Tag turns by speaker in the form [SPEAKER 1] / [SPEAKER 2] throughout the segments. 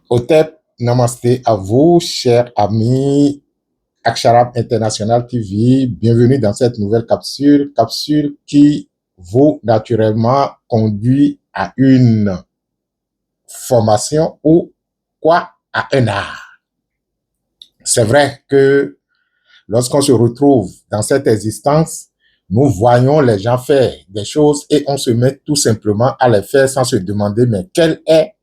[SPEAKER 1] Otep, namasté à vous, chers amis Aksharam International TV. Bienvenue dans cette nouvelle capsule qui vous naturellement conduit à une formation ou quoi à un art. C'est vrai que lorsqu'on se retrouve dans cette existence, nous voyons les gens faire des choses et on se met tout simplement à les faire sans se demander mais quel est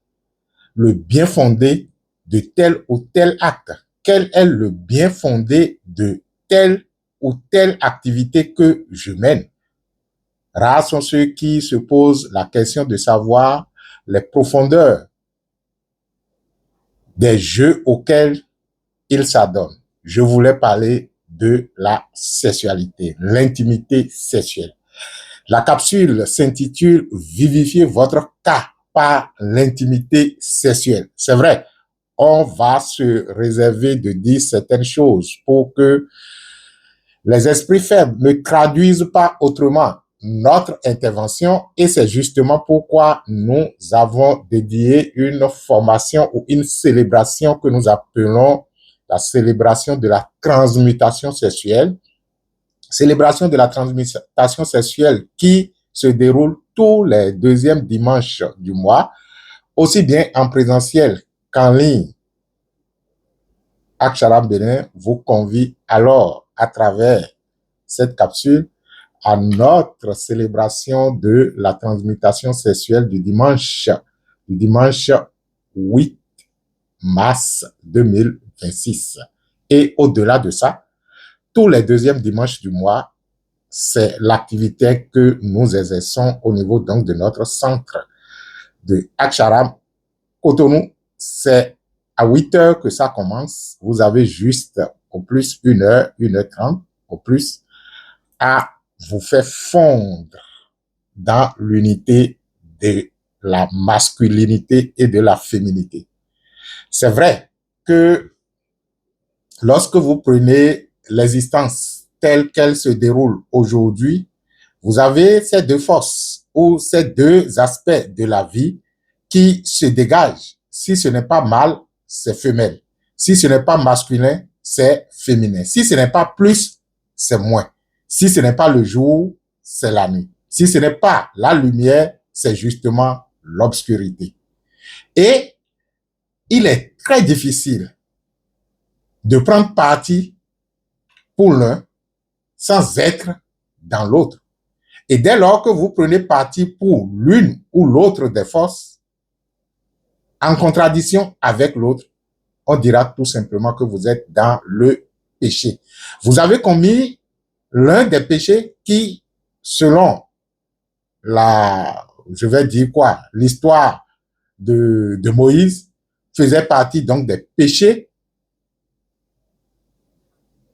[SPEAKER 1] le bien fondé de tel ou tel acte? Quel est le bien fondé de telle ou telle activité que je mène? Rares sont ceux qui se posent la question de savoir les profondeurs des jeux auxquels ils s'adonnent. Je voulais parler de la sexualité, l'intimité sexuelle. La capsule s'intitule « Vivifier votre cas par l'intimité sexuelle ». C'est vrai, on va se réserver de dire certaines choses pour que les esprits faibles ne traduisent pas autrement notre intervention et c'est justement pourquoi nous avons dédié une formation ou une célébration que nous appelons la célébration de la transmutation sexuelle. Célébration de la transmutation sexuelle qui se déroule tous les deuxièmes dimanches du mois, aussi bien en présentiel qu'en ligne. Aksharam Bénin vous convie alors à travers cette capsule à notre célébration de la transmutation sexuelle du dimanche 8 mars 2026. Et au-delà de ça, tous les deuxièmes dimanches du mois, c'est l'activité que nous exerçons au niveau donc de notre centre de Aksharam Cotonou. C'est à 8 heures que ça commence. Vous avez juste au plus 1 heure, 1 h 30 au plus à vous faire fondre dans l'unité de la masculinité et de la féminité. C'est vrai que lorsque vous prenez l'existence telle qu'elle se déroule aujourd'hui, vous avez ces deux forces ou ces deux aspects de la vie qui se dégagent. Si ce n'est pas mâle, c'est femelle. Si ce n'est pas masculin, c'est féminin. Si ce n'est pas plus, c'est moins. Si ce n'est pas le jour, c'est la nuit. Si ce n'est pas la lumière, c'est justement l'obscurité. Et il est très difficile de prendre parti pour l'un sans être dans l'autre. Et dès lors que vous prenez parti pour l'une ou l'autre des forces, en contradiction avec l'autre, on dira tout simplement que vous êtes dans le péché. Vous avez commis l'un des péchés qui, selon je vais dire quoi, l'histoire de Moïse, faisait partie donc des péchés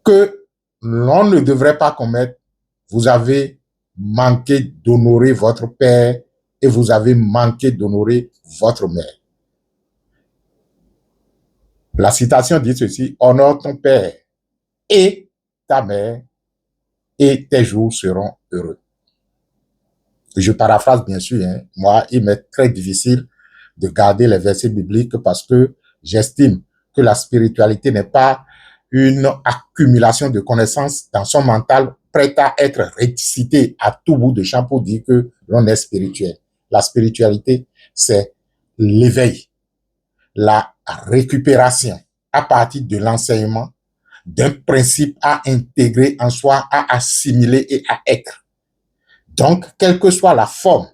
[SPEAKER 1] que l'on ne devrait pas commettre. Vous avez manqué d'honorer votre père et vous avez manqué d'honorer votre mère. La citation dit ceci: honore ton père et ta mère et tes jours seront heureux. Je paraphrase bien sûr, hein. Moi, il m'est très difficile de garder les versets bibliques parce que j'estime que la spiritualité n'est pas une accumulation de connaissances dans son mental prête à être récitée à tout bout de champ pour dire que l'on est spirituel. La spiritualité, c'est l'éveil, la récupération à partir de l'enseignement d'un principe à intégrer en soi, à assimiler et à être. Donc, quelle que soit la forme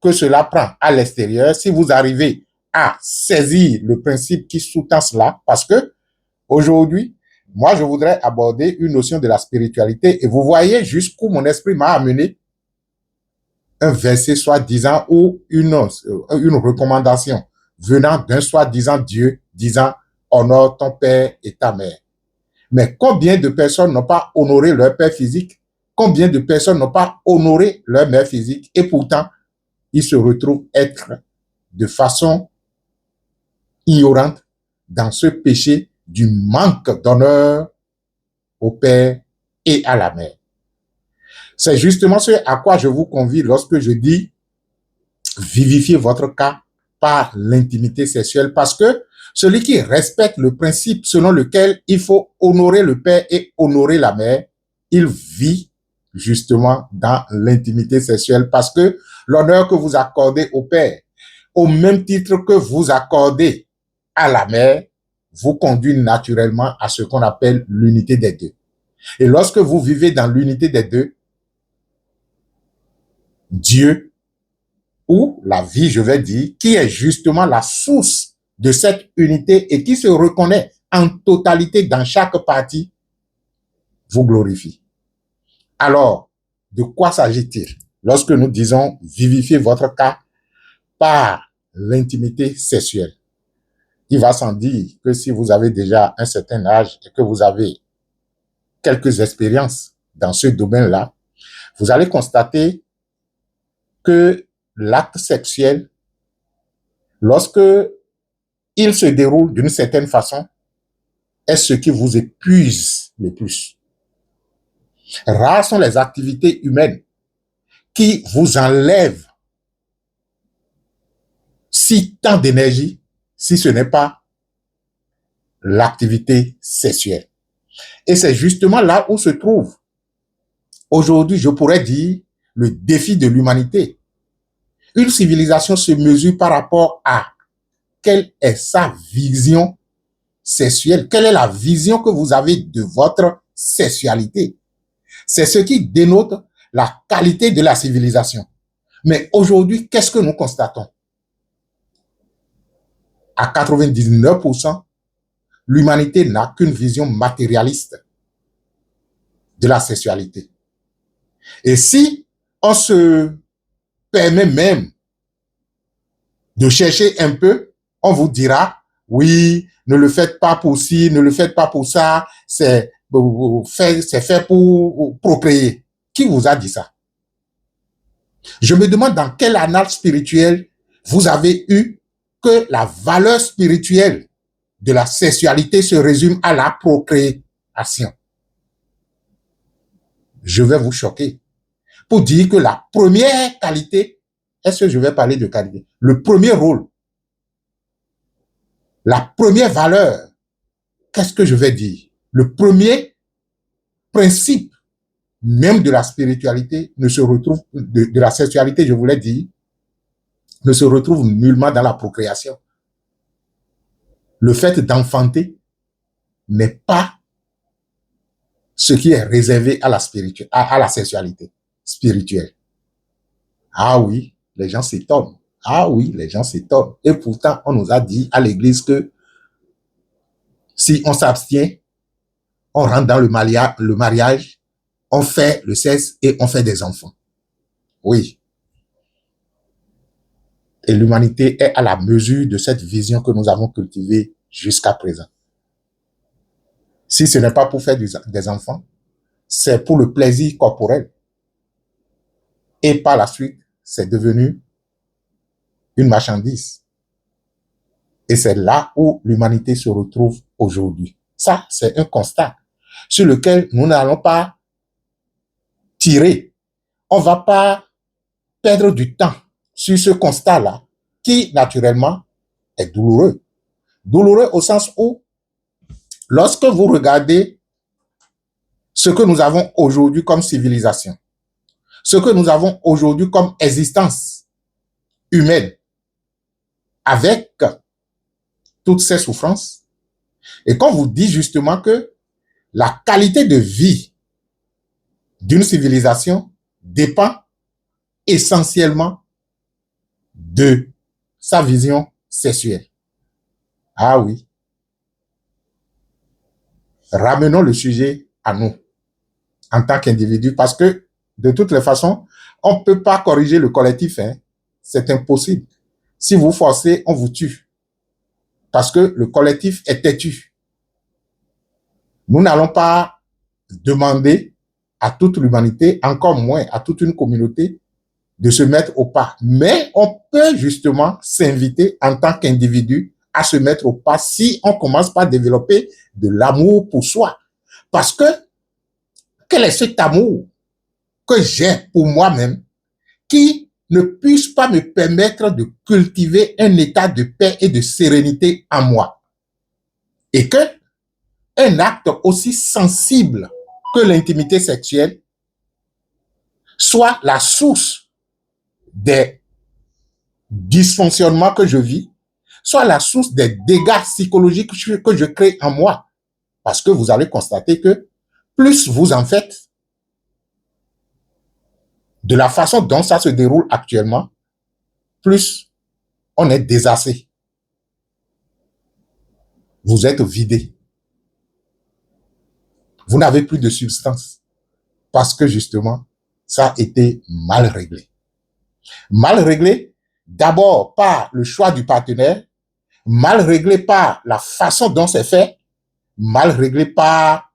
[SPEAKER 1] que cela prend à l'extérieur, si vous arrivez à saisir le principe qui sous-tend cela, parce que aujourd'hui, moi, je voudrais aborder une notion de la spiritualité et vous voyez jusqu'où mon esprit m'a amené un verset soi-disant ou une recommandation venant d'un soi-disant Dieu disant honore ton père et ta mère. Mais combien de personnes n'ont pas honoré leur père physique? Combien de personnes n'ont pas honoré leur mère physique? Et pourtant, ils se retrouvent être de façon ignorante dans ce péché du manque d'honneur au père et à la mère. C'est justement ce à quoi je vous convie lorsque je dis vivifier votre cas par l'intimité sexuelle, parce que Celui qui respecte le principe selon lequel il faut honorer le père et honorer la mère, il vit justement dans l'intimité sexuelle parce que l'honneur que vous accordez au père, au même titre que vous accordez à la mère, vous conduit naturellement à ce qu'on appelle l'unité des deux. Et lorsque vous vivez dans l'unité des deux, Dieu ou la vie, je vais dire, qui est justement la source de cette unité et qui se reconnaît en totalité dans chaque partie, vous glorifie. Alors, de quoi s'agit-il lorsque nous disons vivifier votre cas par l'intimité sexuelle? Il va sans dire que si vous avez déjà un certain âge et que vous avez quelques expériences dans ce domaine-là, vous allez constater que l'acte sexuel, lorsque il se déroule d'une certaine façon, est ce qui vous épuise le plus. Rares sont les activités humaines qui vous enlèvent si tant d'énergie si ce n'est pas l'activité sexuelle. Et c'est justement là où se trouve aujourd'hui, je pourrais dire, le défi de l'humanité. Une civilisation se mesure par rapport à quelle est sa vision sexuelle, quelle est la vision que vous avez de votre sexualité. C'est ce qui dénote la qualité de la civilisation. Mais aujourd'hui, qu'est-ce que nous constatons? À 99%, l'humanité n'a qu'une vision matérialiste de la sexualité. Et si on se permet même de chercher un peu, on vous dira, oui, ne le faites pas pour ci, ne le faites pas pour ça, c'est fait pour procréer. Qui vous a dit ça? Je me demande dans quelle annale spirituelle vous avez eu que la valeur spirituelle de la sexualité se résume à la procréation. Je vais vous choquer pour dire que la première qualité, est-ce que je vais parler de qualité? Le premier rôle, la première valeur, qu'est-ce que je vais dire? Le premier principe même de la spiritualité ne se retrouve, de la sexualité, je voulais dire, ne se retrouve nullement dans la procréation. Le fait d'enfanter n'est pas ce qui est réservé à la à la sexualité spirituelle. Ah oui, les gens s'étonnent. Ah oui, les gens s'étonnent. Et pourtant, on nous a dit à l'église que si on s'abstient, on rentre dans le mariage, on fait le sexe et on fait des enfants. Oui. Et l'humanité est à la mesure de cette vision que nous avons cultivée jusqu'à présent. Si ce n'est pas pour faire des enfants, c'est pour le plaisir corporel. Et par la suite, c'est devenu une marchandise. Et c'est là où l'humanité se retrouve aujourd'hui. Ça, c'est un constat sur lequel nous n'allons pas tirer. On ne va pas perdre du temps sur ce constat-là, qui, naturellement, est douloureux. Douloureux au sens où, lorsque vous regardez ce que nous avons aujourd'hui comme civilisation, ce que nous avons aujourd'hui comme existence humaine, avec toutes ces souffrances, et qu'on vous dit justement que la qualité de vie d'une civilisation dépend essentiellement de sa vision sexuelle. Ah oui. Ramenons le sujet à nous, en tant qu'individu, parce que, de toutes les façons, on ne peut pas corriger le collectif, hein. C'est impossible. Si vous forcez, on vous tue. Parce que le collectif est têtu. Nous n'allons pas demander à toute l'humanité, encore moins à toute une communauté, de se mettre au pas. Mais on peut justement s'inviter en tant qu'individu à se mettre au pas si on commence par développer de l'amour pour soi. Parce que, quel est cet amour que j'ai pour moi-même qui ne puisse pas me permettre de cultiver un état de paix et de sérénité en moi? Et que un acte aussi sensible que l'intimité sexuelle soit la source des dysfonctionnements que je vis, soit la source des dégâts psychologiques que je crée en moi. Parce que vous allez constater que plus vous en faites, de la façon dont ça se déroule actuellement, plus on est désassé. Vous êtes vidé. Vous n'avez plus de substance. Parce que justement, ça a été mal réglé. Mal réglé, d'abord par le choix du partenaire, mal réglé par la façon dont c'est fait, mal réglé par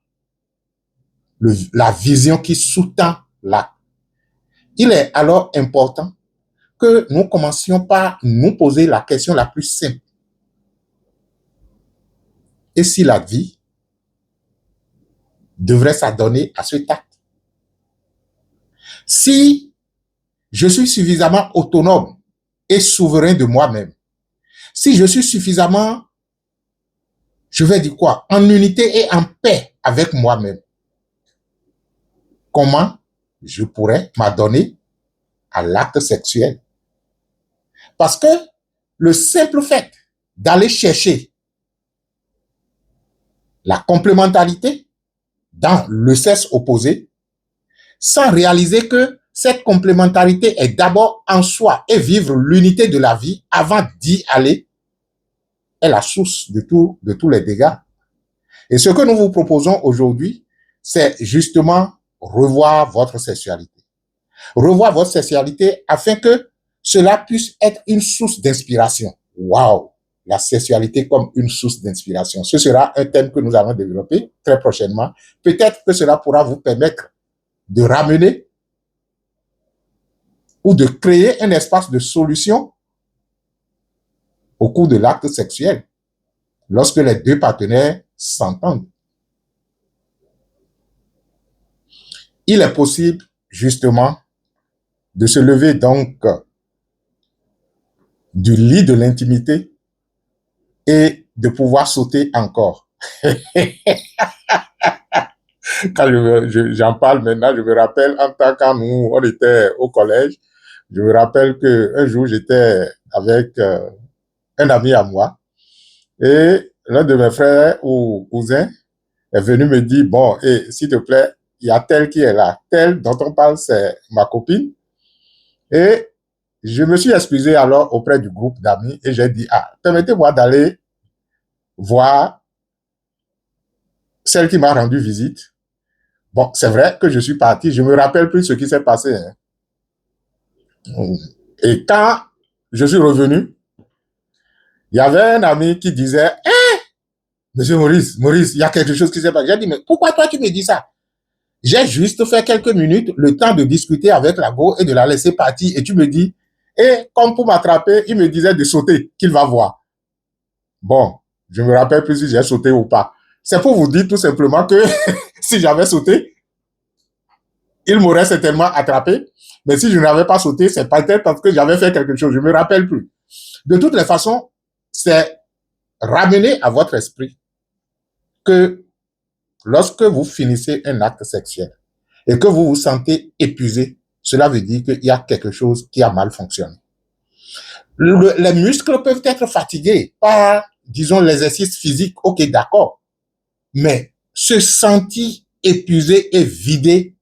[SPEAKER 1] la vision qui sous-tend l'acte. Il est alors important que nous commencions par nous poser la question la plus simple. Et si la vie devrait s'adonner à cet acte? Si je suis suffisamment autonome et souverain de moi-même, si je suis suffisamment, je vais dire quoi, en unité et en paix avec moi-même, comment je pourrais m'adonner à l'acte sexuel? Parce que le simple fait d'aller chercher la complémentarité dans le sexe opposé, sans réaliser que cette complémentarité est d'abord en soi et vivre l'unité de la vie avant d'y aller, est la source de tous les dégâts. Et ce que nous vous proposons aujourd'hui, c'est justement revoir votre sexualité. Revoir votre sexualité afin que cela puisse être une source d'inspiration. Waouh! La sexualité comme une source d'inspiration. Ce sera un thème que nous allons développer très prochainement. Peut-être que cela pourra vous permettre de ramener ou de créer un espace de solution au cours de l'acte sexuel, lorsque les deux partenaires s'entendent. Il est possible, justement, de se lever donc du lit de l'intimité et de pouvoir sauter encore. Quand j'en parle maintenant, je me rappelle en tant quand nous, on était au collège, je me rappelle qu'un jour, j'étais avec un ami à moi et l'un de mes frères ou cousins est venu me dire, bon, et s'il te plaît, il y a tel qui est là. Tel dont on parle, c'est ma copine. Et je me suis excusé alors auprès du groupe d'amis et j'ai dit, ah, permettez-moi d'aller voir celle qui m'a rendu visite. Bon, c'est vrai que je suis parti, je me rappelle plus ce qui s'est passé. Hein. Et quand je suis revenu, il y avait un ami qui disait, Monsieur Maurice, il y a quelque chose qui s'est passé. J'ai dit, mais pourquoi toi tu me dis ça? J'ai juste fait quelques minutes, le temps de discuter avec la go et de la laisser partir. Et tu me dis, et comme pour m'attraper, il me disait de sauter, qu'il va voir. Bon, je me rappelle plus si j'ai sauté ou pas. C'est pour vous dire tout simplement que si j'avais sauté, il m'aurait certainement attrapé. Mais si je n'avais pas sauté, c'est peut-être parce que j'avais fait quelque chose. Je ne me rappelle plus. De toutes les façons, c'est ramener à votre esprit que lorsque vous finissez un acte sexuel et que vous vous sentez épuisé, cela veut dire qu'il y a quelque chose qui a mal fonctionné. Les muscles peuvent être fatigués par, disons, l'exercice physique, ok, d'accord. Mais se sentir épuisé et vidé,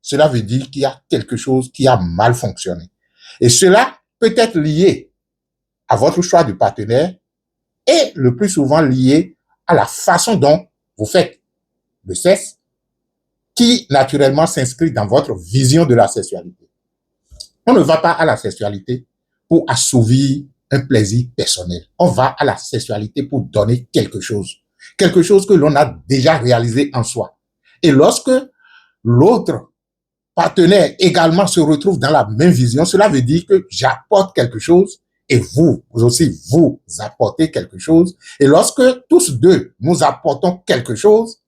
[SPEAKER 1] cela veut dire qu'il y a quelque chose qui a mal fonctionné. Et cela peut être lié à votre choix du partenaire et le plus souvent lié à la façon dont vous faites le sexe, qui naturellement s'inscrit dans votre vision de la sexualité. On ne va pas à la sexualité pour assouvir un plaisir personnel. On va à la sexualité pour donner quelque chose que l'on a déjà réalisé en soi. Et lorsque l'autre partenaire également se retrouve dans la même vision, cela veut dire que j'apporte quelque chose et vous aussi, vous apportez quelque chose. Et lorsque tous deux, nous apportons quelque chose,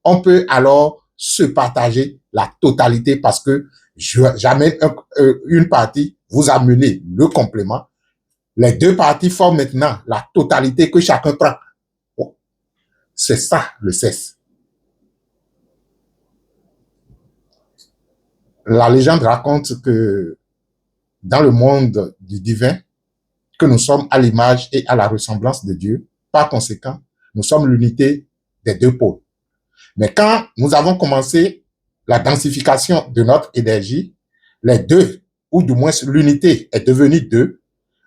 [SPEAKER 1] on peut alors se partager la totalité parce que j'amène une partie, vous amenez le complément. Les deux parties forment maintenant la totalité que chacun prend. C'est ça le sexe. La légende raconte que dans le monde du divin, que nous sommes à l'image et à la ressemblance de Dieu. Par conséquent, nous sommes l'unité des deux pôles. Mais quand nous avons commencé la densification de notre énergie, les deux, ou du moins l'unité est devenue deux,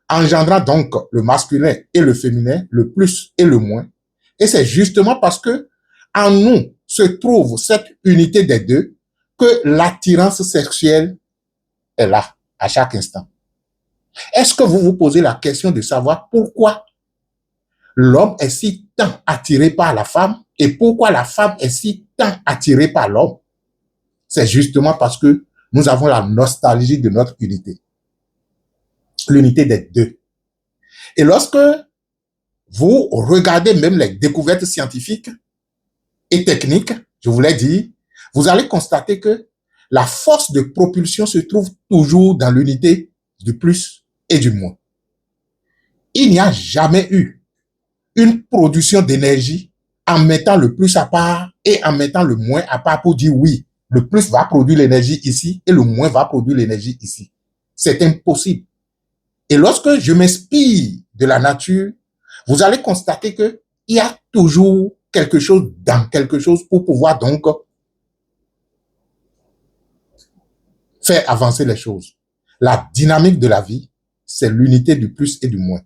[SPEAKER 1] engendrant donc le masculin et le féminin, le plus et le moins. Et c'est justement parce que en nous se trouve cette unité des deux que l'attirance sexuelle est là à chaque instant. Est-ce que vous vous posez la question de savoir pourquoi l'homme est si tant attiré par la femme et pourquoi la femme est si tant attirée par l'homme? C'est justement parce que nous avons la nostalgie de notre unité. L'unité des deux. Et lorsque vous regardez même les découvertes scientifiques et techniques, je vous l'ai dit, vous allez constater que la force de propulsion se trouve toujours dans l'unité du plus et du moins. Il n'y a jamais eu une production d'énergie en mettant le plus à part et en mettant le moins à part pour dire oui, le plus va produire l'énergie ici et le moins va produire l'énergie ici. C'est impossible. Et lorsque je m'inspire de la nature, vous allez constater qu'il y a toujours quelque chose dans quelque chose pour pouvoir donc faire avancer les choses. La dynamique de la vie, c'est l'unité du plus et du moins.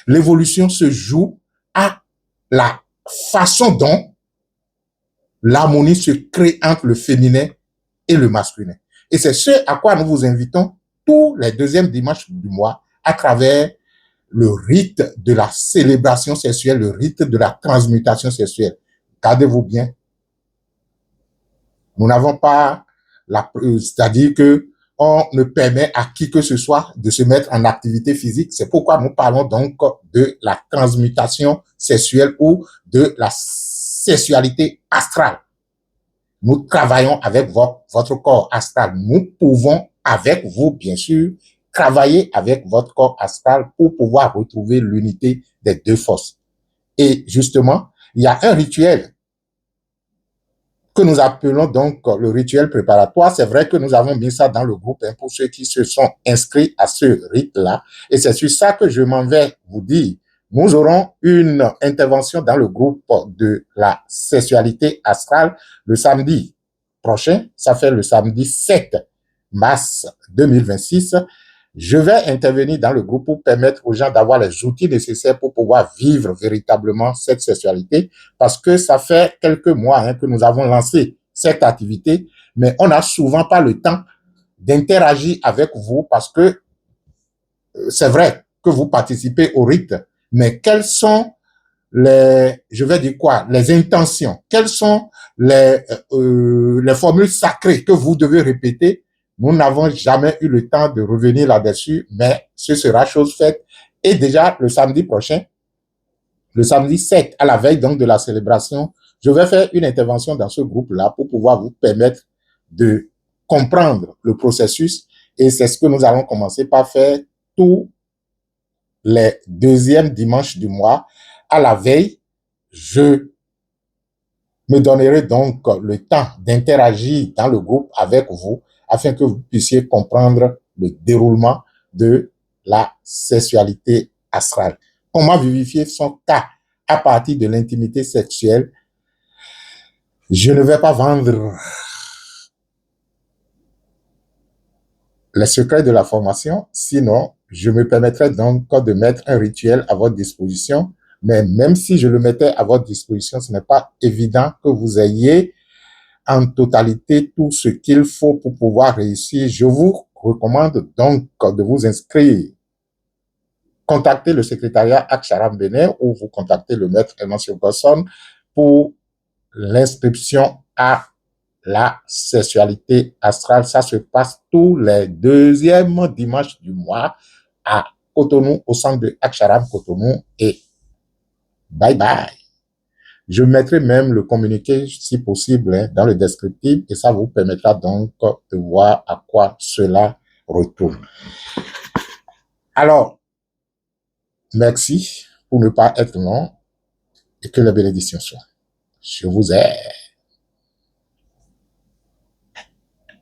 [SPEAKER 1] L'évolution se joue à la façon dont l'harmonie se crée entre le féminin et le masculin. Et c'est ce à quoi nous vous invitons tous les deuxièmes dimanches du mois à travers le rite de la célébration sexuelle, le rite de la transmutation sexuelle. Gardez-vous bien. Nous n'avons pas c'est-à-dire que on ne permet à qui que ce soit de se mettre en activité physique. C'est pourquoi nous parlons donc de la transmutation sexuelle ou de la sexualité astrale. Nous travaillons avec votre corps astral. Nous pouvons, avec vous, bien sûr, travailler avec votre corps astral pour pouvoir retrouver l'unité des deux forces. Et justement, il y a un rituel que nous appelons donc le rituel préparatoire. C'est vrai que nous avons mis ça dans le groupe hein, pour ceux qui se sont inscrits à ce rite-là. Et c'est sur ça que je m'en vais vous dire. Nous aurons une intervention dans le groupe de la sexualité astrale le samedi prochain. Ça fait le samedi 7 mars 2026. Je vais intervenir dans le groupe pour permettre aux gens d'avoir les outils nécessaires pour pouvoir vivre véritablement cette sexualité parce que ça fait quelques mois hein, que nous avons lancé cette activité, mais on n'a souvent pas le temps d'interagir avec vous parce que c'est vrai que vous participez au rite, mais quelles sont je vais dire quoi, les intentions, quelles sont les formules sacrées que vous devez répéter. Nous n'avons jamais eu le temps de revenir là-dessus, mais ce sera chose faite. Et déjà, le samedi prochain, le samedi 7, à la veille donc de la célébration, je vais faire une intervention dans ce groupe-là pour pouvoir vous permettre de comprendre le processus. Et c'est ce que nous allons commencer par faire tous les deuxièmes dimanches du mois. À la veille, je me donnerai donc le temps d'interagir dans le groupe avec vous afin que vous puissiez comprendre le déroulement de la sexualité astrale. Comment vivifier son cas à partir de l'intimité sexuelle. Je ne vais pas vendre les secrets de la formation, sinon je me permettrai donc de mettre un rituel à votre disposition. Mais même si je le mettais à votre disposition, ce n'est pas évident que vous ayez en totalité tout ce qu'il faut pour pouvoir réussir. Je vous recommande donc de vous inscrire. Contactez le secrétariat Aksharam Bénin ou vous contactez le maître Elmancio Gosson pour l'inscription à la sexualité astrale. Ça se passe tous les deuxièmes dimanches du mois à Cotonou, au centre de Aksharam Cotonou. Et bye bye. Je mettrai même le communiqué, si possible, dans le descriptif et ça vous permettra donc de voir à quoi cela retourne. Alors, merci pour ne pas être long et que la bénédiction soit. Je vous aime.